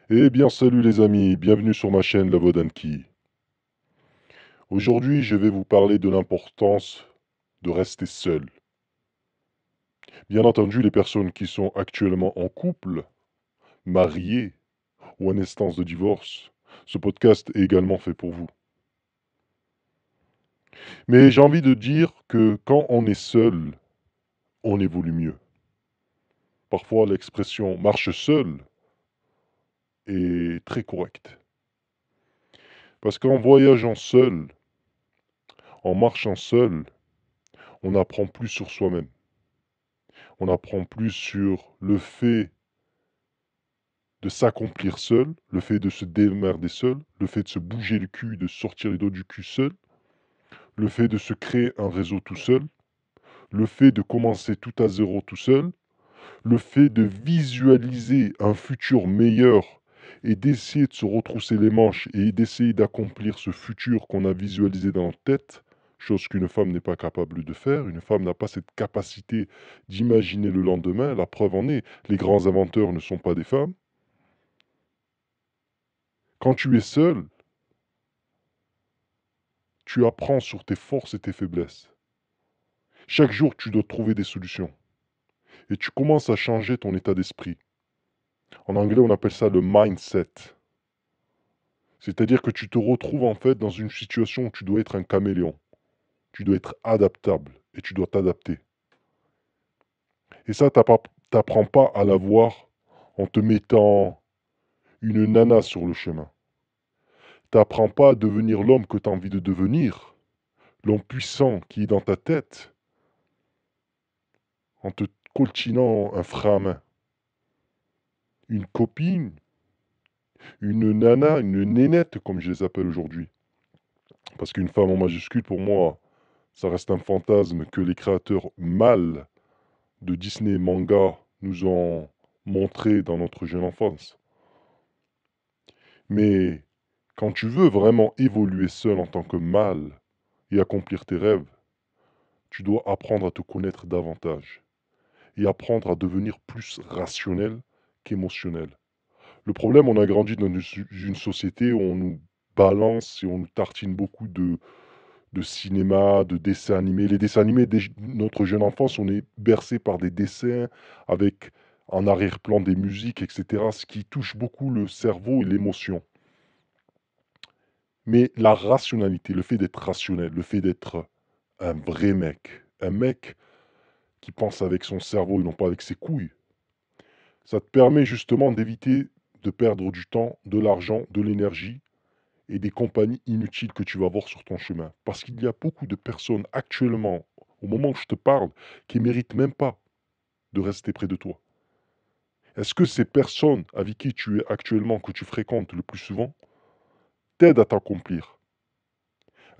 Eh bien, salut les amis, bienvenue sur ma chaîne La Vodanki. Aujourd'hui, je vais vous parler de l'importance de rester seul. Bien entendu, les personnes qui sont actuellement en couple, mariées ou en instance de divorce, ce podcast est également fait pour vous. Mais j'ai envie de dire que quand on est seul, on évolue mieux. Parfois, l'expression marche seul est très correcte. Parce qu'en voyageant seul, en marchant seul, on apprend plus sur soi-même. On apprend plus sur le fait de s'accomplir seul, le fait de se démerder seul, le fait de se bouger le cul, de sortir les doigts du cul seul, le fait de se créer un réseau tout seul, le fait de commencer tout à zéro tout seul, le fait de visualiser un futur meilleur et d'essayer de se retrousser les manches et d'essayer d'accomplir ce futur qu'on a visualisé dans notre tête, chose qu'une femme n'est pas capable de faire. Une femme n'a pas cette capacité d'imaginer le lendemain. La preuve en est, les grands inventeurs ne sont pas des femmes. Quand tu es seul, tu apprends sur tes forces et tes faiblesses. Chaque jour, tu dois trouver des solutions. Et tu commences à changer ton état d'esprit. En anglais, on appelle ça le mindset. C'est-à-dire que tu te retrouves en fait dans une situation où tu dois être un caméléon. Tu dois être adaptable et tu dois t'adapter. Et ça, t'apprends pas à l'avoir en te mettant une nana sur le chemin. T'apprends pas à devenir l'homme que tu as envie de devenir, l'homme puissant qui est dans ta tête, en te coltinant un frein à main. Une copine, une nana, une nénette, comme je les appelle aujourd'hui. Parce qu'une femme en majuscule, pour moi, ça reste un fantasme que les créateurs mâles de Disney et manga nous ont montré dans notre jeune enfance. Mais quand tu veux vraiment évoluer seul en tant que mâle et accomplir tes rêves, tu dois apprendre à te connaître davantage et apprendre à devenir plus rationnel qu'émotionnel. Le problème, on a grandi dans une société où on nous balance et on nous tartine beaucoup de cinéma, de dessins animés. Les dessins animés de notre jeune enfance, on est bercé par des dessins avec en arrière-plan des musiques, etc., ce qui touche beaucoup le cerveau et l'émotion. Mais la rationalité, le fait d'être rationnel, le fait d'être un vrai mec, un mec qui pense avec son cerveau et non pas avec ses couilles, ça te permet justement d'éviter de perdre du temps, de l'argent, de l'énergie et des compagnies inutiles que tu vas voir sur ton chemin. Parce qu'il y a beaucoup de personnes actuellement, au moment où je te parle, qui méritent même pas de rester près de toi. Est-ce que ces personnes avec qui tu es actuellement, que tu fréquentes le plus souvent, t'aident à t'accomplir?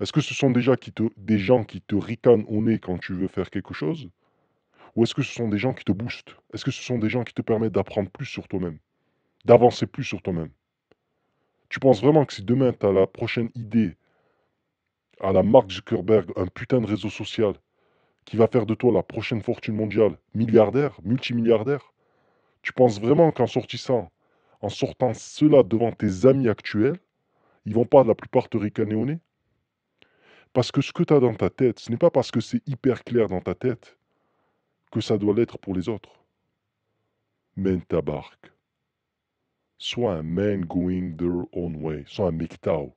Est-ce que ce sont des gens qui te ricanent au nez quand tu veux faire quelque chose? Ou est-ce que ce sont des gens qui te boostent? Est-ce que ce sont des gens qui te permettent d'apprendre plus sur toi-même, d'avancer plus sur toi-même? Tu penses vraiment que si demain tu as la prochaine idée à la Mark Zuckerberg, un putain de réseau social, qui va faire de toi la prochaine fortune mondiale, milliardaire, multimilliardaire, tu penses vraiment en sortant cela devant tes amis actuels, ils vont pas la plupart te ricaner au nez? Parce que ce que tu as dans ta tête, ce n'est pas parce que c'est hyper clair dans ta tête que ça doit l'être pour les autres. Mène ta barque. Sois un man going their own way. Sois un MGTOW.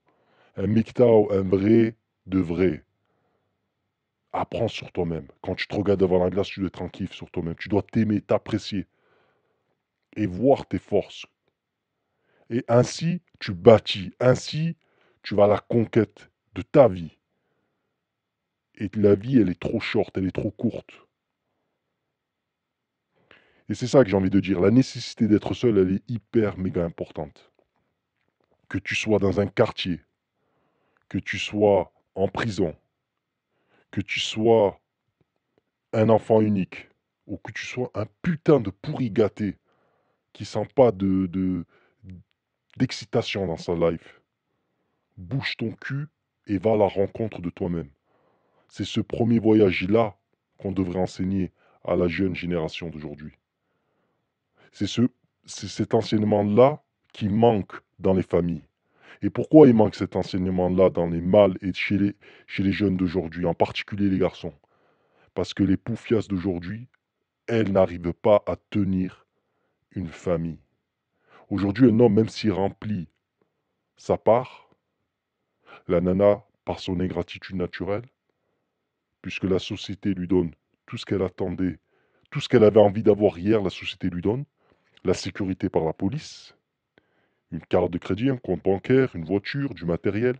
Un MGTOW, un vrai de vrai. Apprends sur toi-même. Quand tu te regardes devant la glace, tu dois être tranquille sur toi-même. Tu dois t'aimer, t'apprécier et voir tes forces. Et ainsi, tu bâtis. Ainsi, tu vas à la conquête de ta vie. Et la vie, elle est trop short, elle est trop courte. Et c'est ça que j'ai envie de dire. La nécessité d'être seul, elle est hyper méga importante. Que tu sois dans un quartier, que tu sois en prison, que tu sois un enfant unique, ou que tu sois un putain de pourri gâté qui sent pas d'excitation dans sa life. Bouge ton cul et va à la rencontre de toi-même. C'est ce premier voyage-là qu'on devrait enseigner à la jeune génération d'aujourd'hui. C'est cet enseignement-là qui manque dans les familles. Et pourquoi il manque cet enseignement-là dans les mâles et chez les jeunes d'aujourd'hui, en particulier les garçons? Parce que les poufias d'aujourd'hui, elles n'arrivent pas à tenir une famille. Aujourd'hui, un homme, même s'il remplit sa part, la nana, par son ingratitude naturelle, puisque la société lui donne tout ce qu'elle attendait, tout ce qu'elle avait envie d'avoir hier, la société lui donne, la sécurité par la police, une carte de crédit, un compte bancaire, une voiture, du matériel.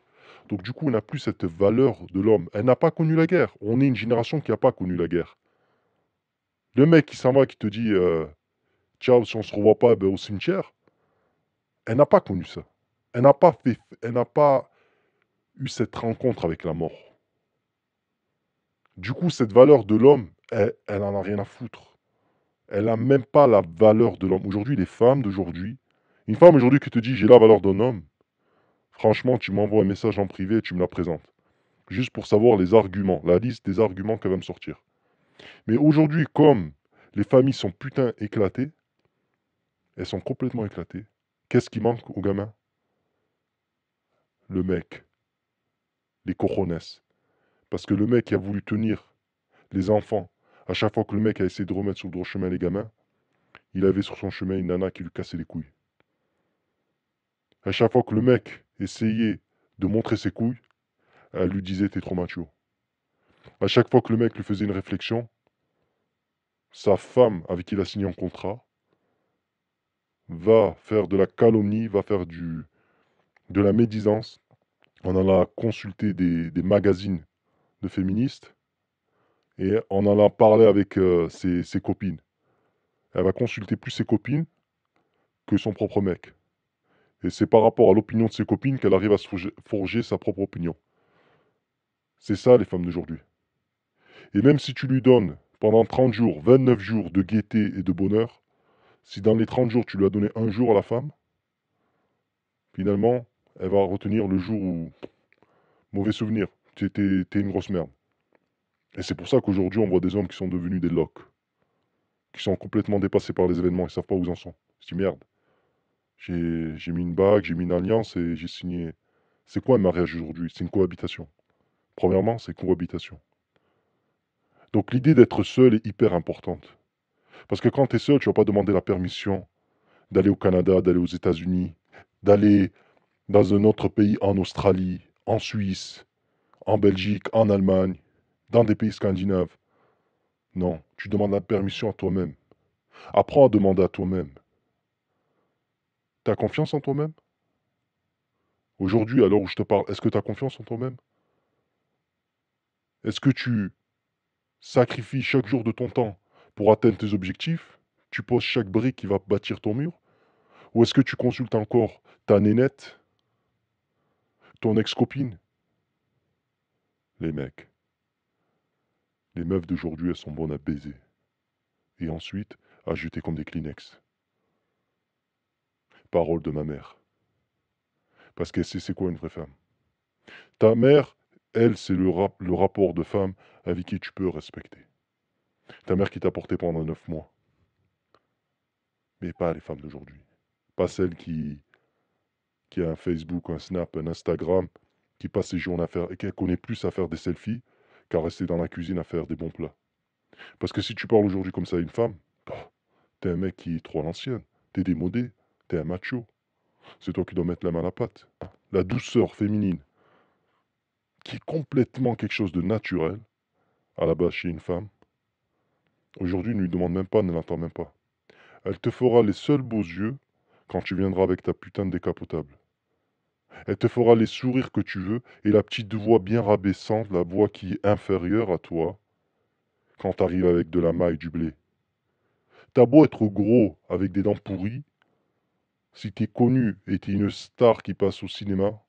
Donc du coup, on n'a plus cette valeur de l'homme. Elle n'a pas connu la guerre. On est une génération qui n'a pas connu la guerre. Le mec qui s'en va, qui te dit ciao, si on se revoit pas, ben, au cimetière, elle n'a pas connu ça. Elle n'a pas eu cette rencontre avec la mort. Du coup, cette valeur de l'homme, elle en a rien à foutre. Elle n'a même pas la valeur de l'homme. Aujourd'hui, les femmes d'aujourd'hui, une femme aujourd'hui qui te dit j'ai la valeur d'un homme, franchement, tu m'envoies un message en privé et tu me la présentes. Juste pour savoir les arguments, la liste des arguments qu'elle va me sortir. Mais aujourd'hui, comme les familles sont putain éclatées, elles sont complètement éclatées. Qu'est-ce qui manque aux gamins? Le mec, les cojones. Parce que le mec qui a voulu tenir les enfants, à chaque fois que le mec a essayé de remettre sur le droit chemin les gamins, il avait sur son chemin une nana qui lui cassait les couilles. À chaque fois que le mec essayait de montrer ses couilles, elle lui disait t'es trop macho. À chaque fois que le mec lui faisait une réflexion, sa femme avec qui il a signé un contrat va faire de la calomnie, va faire de la médisance en allant consulter des magazines de féministes et en allant parler avec ses copines. Elle va consulter plus ses copines que son propre mec. Et c'est par rapport à l'opinion de ses copines qu'elle arrive à se forger sa propre opinion. C'est ça les femmes d'aujourd'hui. Et même si tu lui donnes pendant 30 jours, 29 jours de gaieté et de bonheur, si dans les 30 jours tu lui as donné un jour à la femme, finalement, elle va retenir le jour où... Mauvais souvenir, t'es une grosse merde. Et c'est pour ça qu'aujourd'hui on voit des hommes qui sont devenus des locs, qui sont complètement dépassés par les événements, ils savent pas où ils en sont. Je dis merde, j'ai mis une bague, j'ai mis une alliance et j'ai signé. C'est quoi un mariage aujourd'hui? C'est une cohabitation. Premièrement, c'est cohabitation. Donc l'idée d'être seul est hyper importante. Parce que quand tu es seul, tu vas pas demander la permission d'aller au Canada, d'aller aux États-Unis, d'aller dans un autre pays, en Australie, en Suisse, en Belgique, en Allemagne, dans des pays scandinaves. Non, tu demandes la permission à toi-même. Apprends à demander à toi-même. Tu as confiance en toi-même? Aujourd'hui, à l'heure où je te parle, est-ce que tu as confiance en toi-même? Est-ce que tu sacrifies chaque jour de ton temps pour atteindre tes objectifs? Tu poses chaque brique qui va bâtir ton mur? Ou est-ce que tu consultes encore ta nénette, ton ex-copine? Les mecs, les meufs d'aujourd'hui, elles sont bonnes à baiser. Et ensuite, à jeter comme des Kleenex. Parole de ma mère. Parce qu'elle sait c'est quoi une vraie femme. Ta mère, elle, c'est le rapport de femme avec qui tu peux respecter. Ta mère qui t'a porté pendant 9 mois. Mais pas les femmes d'aujourd'hui. Pas celle qui a un Facebook, un Snap, un Instagram, qui passe ses journées à faire, et qui connaît plus à faire des selfies qu'à rester dans la cuisine à faire des bons plats. Parce que si tu parles aujourd'hui comme ça à une femme, bah, t'es un mec qui est trop à l'ancienne. T'es démodé. T'es un macho. C'est toi qui dois mettre la main à la pâte. La douceur féminine, qui est complètement quelque chose de naturel, à la base chez une femme, aujourd'hui ne lui demande même pas, ne l'entend même pas. Elle te fera les seuls beaux yeux quand tu viendras avec ta putain de décapotable. Elle te fera les sourires que tu veux et la petite voix bien rabaissante, la voix qui est inférieure à toi, quand t'arrives avec de la maille du blé. T'as beau être gros avec des dents pourries, si t'es connu et t'es une star qui passe au cinéma,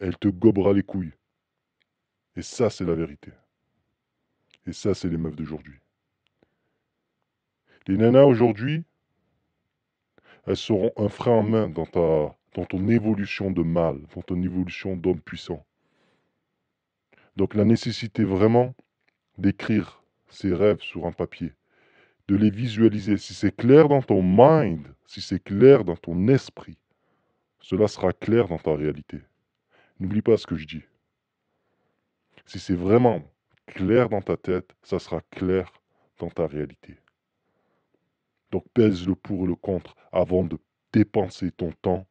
elle te gobera les couilles. Et ça, c'est la vérité. Et ça, c'est les meufs d'aujourd'hui. Les nanas aujourd'hui, elles seront un frein en main dans ton évolution de mâle, dans ton évolution d'homme puissant. Donc la nécessité vraiment d'écrire ses rêves sur un papier, de les visualiser. Si c'est clair dans ton mind, si c'est clair dans ton esprit, cela sera clair dans ta réalité. N'oublie pas ce que je dis. Si c'est vraiment clair dans ta tête, ça sera clair dans ta réalité. Donc pèse le pour et le contre avant de dépenser ton temps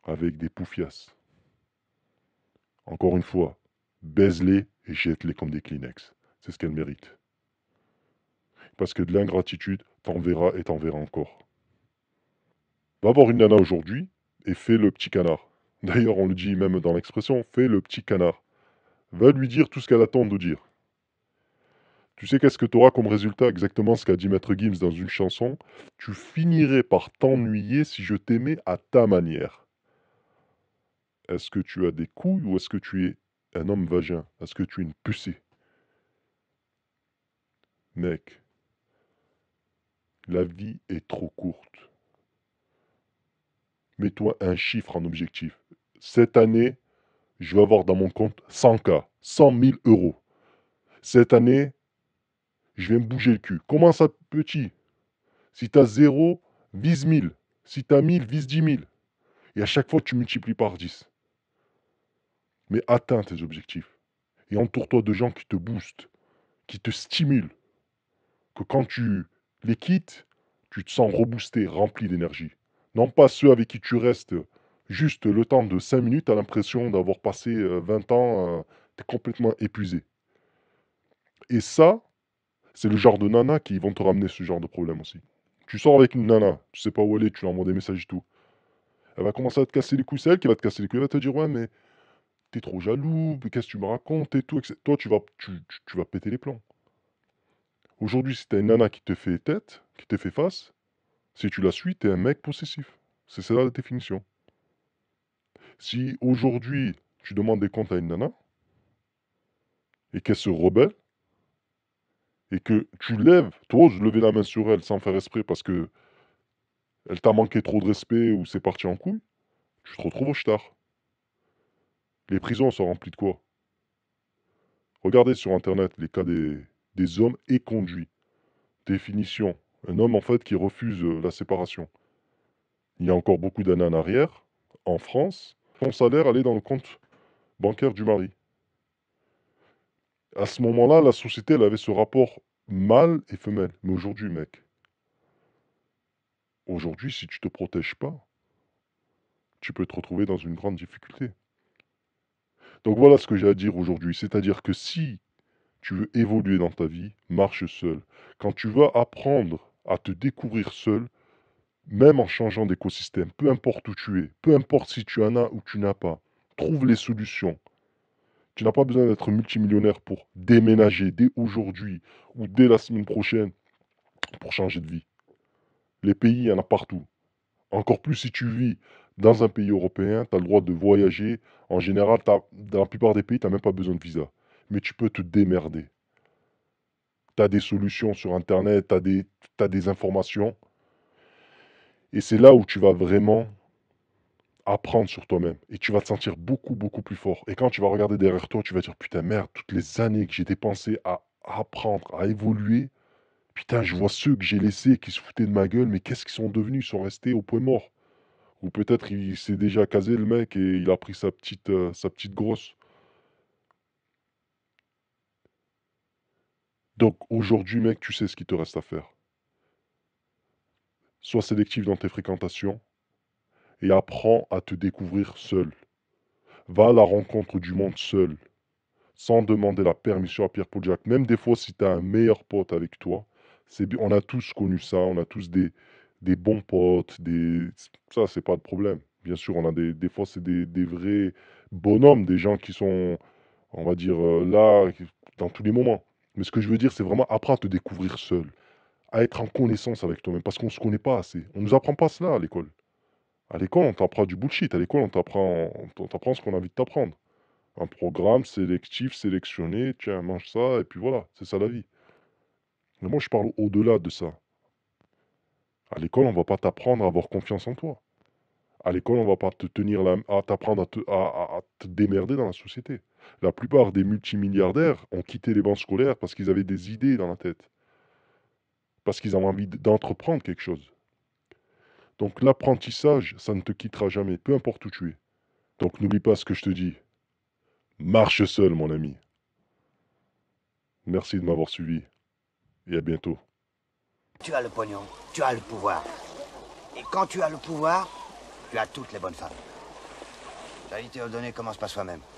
avec des poufiasses. Encore une fois, baise-les et jette-les comme des Kleenex. C'est ce qu'elles méritent. Parce que de l'ingratitude, t'en verras et t'en verras encore. Va voir une nana aujourd'hui et fais le petit canard. D'ailleurs, on le dit même dans l'expression, fais le petit canard. Va lui dire tout ce qu'elle attend de dire. Tu sais qu'est-ce que tu auras comme résultat? Exactement ce qu'a dit Maître Gims dans une chanson. Tu finirais par t'ennuyer si je t'aimais à ta manière. Est-ce que tu as des couilles ou est-ce que tu es un homme vagin? Est-ce que tu es une pucée? Mec, la vie est trop courte. Mets-toi un chiffre en objectif. Cette année, je vais avoir dans mon compte 100K, 100 000 euros. Cette année, je vais me bouger le cul. Commence à petit. Si tu as 0, vise 1000. Si tu as 1000, vise 10 000. Et à chaque fois, tu multiplies par 10. Mais atteins tes objectifs. Et entoure-toi de gens qui te boostent, qui te stimulent. Que quand tu les quittes, tu te sens reboosté, rempli d'énergie. Non pas ceux avec qui tu restes juste le temps de 5 minutes, tu as l'impression d'avoir passé 20 ans, tu es complètement épuisé. Et ça, c'est le genre de nana qui vont te ramener ce genre de problème aussi. Tu sors avec une nana, tu sais pas où elle est, tu lui envoies des messages et tout. Elle va commencer à te casser les couilles, c'est elle qui va te casser les couilles. Elle va te dire, ouais, mais t'es trop jaloux, mais qu'est-ce que tu me racontes et tout. Etc. Toi, tu vas péter les plombs. Aujourd'hui, si t'as une nana qui te fait tête, qui te fait face, si tu la suis, t'es un mec possessif. C'est ça la définition. Si aujourd'hui, tu demandes des comptes à une nana, et qu'elle se rebelle, et que tu lèves, tu oses lever la main sur elle sans faire esprit parce que elle t'a manqué trop de respect ou c'est parti en couille, tu te retrouves au star. Les prisons sont remplies de quoi? Regardez sur internet les cas des hommes éconduits. Définition. Un homme en fait qui refuse la séparation. Il y a encore beaucoup d'années en arrière, en France, son salaire allait dans le compte bancaire du mari. À ce moment-là, la société elle avait ce rapport mâle et femelle. Mais aujourd'hui, mec, aujourd'hui, si tu te protèges pas, tu peux te retrouver dans une grande difficulté. Donc voilà ce que j'ai à dire aujourd'hui. C'est-à-dire que si tu veux évoluer dans ta vie, marche seul. Quand tu vas apprendre à te découvrir seul, même en changeant d'écosystème, peu importe où tu es, peu importe si tu en as ou tu n'as pas, trouve les solutions. Tu n'as pas besoin d'être multimillionnaire pour déménager dès aujourd'hui ou dès la semaine prochaine pour changer de vie. Les pays, il y en a partout. Encore plus si tu vis dans un pays européen, tu as le droit de voyager. En général, dans la plupart des pays, tu n'as même pas besoin de visa. Mais tu peux te démerder. Tu as des solutions sur Internet, tu as des informations. Et c'est là où tu vas vraiment apprendre sur toi-même. Et tu vas te sentir beaucoup, beaucoup plus fort. Et quand tu vas regarder derrière toi, tu vas dire, putain, merde, toutes les années que j'ai dépensées à apprendre, à évoluer, putain, je vois ceux que j'ai laissés qui se foutaient de ma gueule, mais qu'est-ce qu'ils sont devenus? Ils sont restés au point mort. Ou peut-être il s'est déjà casé le mec et il a pris sa petite grosse. Donc aujourd'hui, mec, tu sais ce qu'il te reste à faire. Sois sélectif dans tes fréquentations et apprends à te découvrir seul. Va à la rencontre du monde seul, sans demander la permission à Pierre-Paul Jacques. Même des fois, si tu as un meilleur pote avec toi, on a tous connu ça, on a tous des bons potes, ça, c'est pas de problème. Bien sûr, on a des fois, c'est des vrais bonhommes, des gens qui sont, on va dire, là, dans tous les moments. Mais ce que je veux dire, c'est vraiment apprends à te découvrir seul, à être en connaissance avec toi-même, parce qu'on ne se connaît pas assez. On ne nous apprend pas cela à l'école. À l'école, on t'apprend du bullshit. À l'école, on t'apprend ce qu'on a envie de t'apprendre. Un programme sélectif, sélectionné, tiens, mange ça, et puis voilà, c'est ça la vie. Mais moi, je parle au-delà de ça. À l'école, on va pas t'apprendre à avoir confiance en toi. À l'école, on va pas te tenir à t'apprendre à te démerder dans la société. La plupart des multimilliardaires ont quitté les bancs scolaires parce qu'ils avaient des idées dans la tête. Parce qu'ils avaient envie d'entreprendre quelque chose. Donc l'apprentissage, ça ne te quittera jamais, peu importe où tu es. Donc n'oublie pas ce que je te dis. Marche seul, mon ami. Merci de m'avoir suivi et à bientôt. Tu as le pognon, tu as le pouvoir. Et quand tu as le pouvoir, tu as toutes les bonnes femmes. Charité aux données commence par soi-même.